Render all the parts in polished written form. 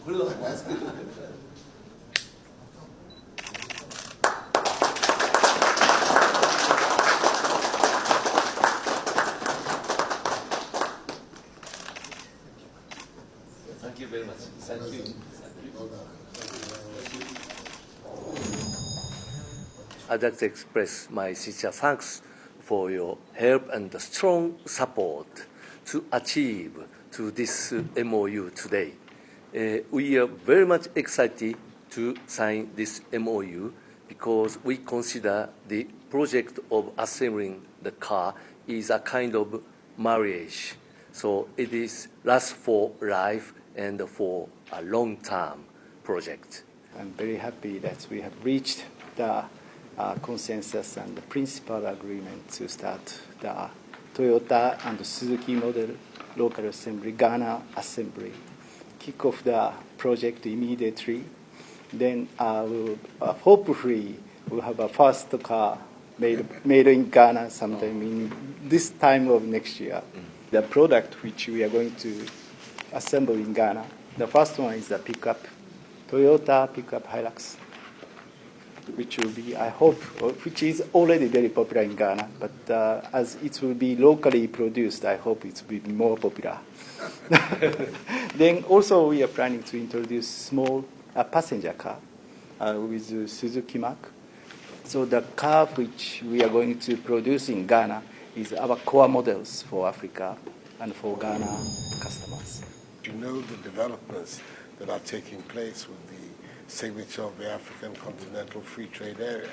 Thank you very much. Thank you. I'd like to express my sincere thanks for your help and strong support to achieve to this MOU today. We are very much excited to sign this MOU because we consider the project of assembling the car is a kind of marriage. So it is lasts for life and for a long-term project. I'm very happy that we have reached the consensus and the principal agreement to start the Toyota and Suzuki model local assembly, Ghana assembly. Kick off the project immediately. Then hopefully we'll have a first car made in Ghana sometime in this time of next year. The product which we are going to assemble in Ghana, the first one is the pickup, Toyota pickup Hilux, which will be, I hope, which is already very popular in Ghana, but as it will be locally produced, I hope it will be more popular. Then also we are planning to introduce small passenger car with Suzuki Mark. So the car which we are going to produce in Ghana is our core models for Africa and for Ghana customers. You know the developments that are taking place with the signature of the African Continental Free Trade Area.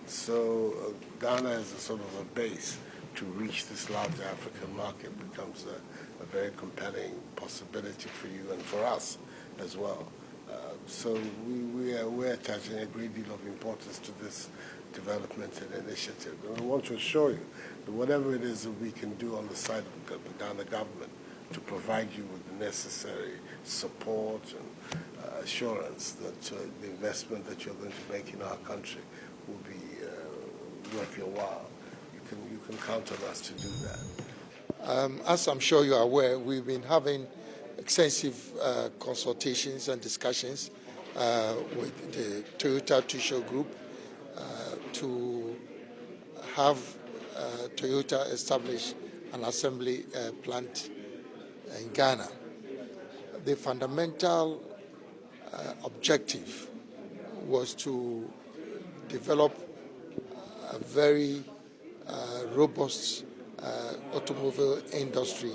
So Ghana is a sort of a base to reach this larger African market becomes a very compelling possibility for you and for us as well. So we're attaching a great deal of importance to this development and initiative. And I want to assure you that whatever it is that we can do on the side of the Ghana government to provide you with the necessary support and assurance that the investment that you're going to make in our country will be worth your while. You can count on us to do that. As I'm sure you are aware, we've been having extensive consultations and discussions with the Toyota Tsusho Group to have Toyota establish an assembly plant in Ghana. The fundamental objective was to develop a very robust automobile industry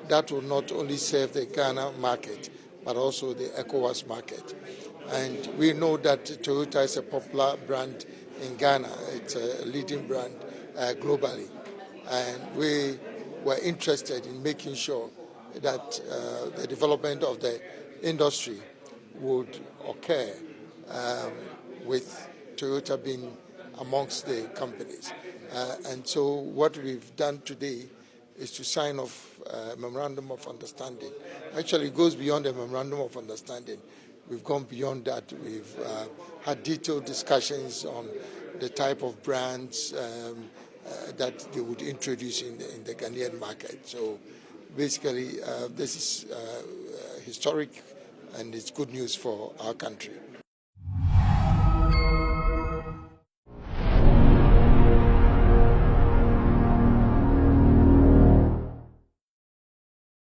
that will not only serve the Ghana market, but also the ECOWAS market. And we know that Toyota is a popular brand in Ghana. It's a leading brand globally. And we were interested in making sure that the development of the industry would occur with Toyota being amongst the companies. And so what we've done today is to sign off a memorandum of understanding. Actually, it goes beyond a memorandum of understanding. We've gone beyond that. We've had detailed discussions on the type of brands that they would introduce in the Ghanaian market. So basically, this is historic and it's good news for our country.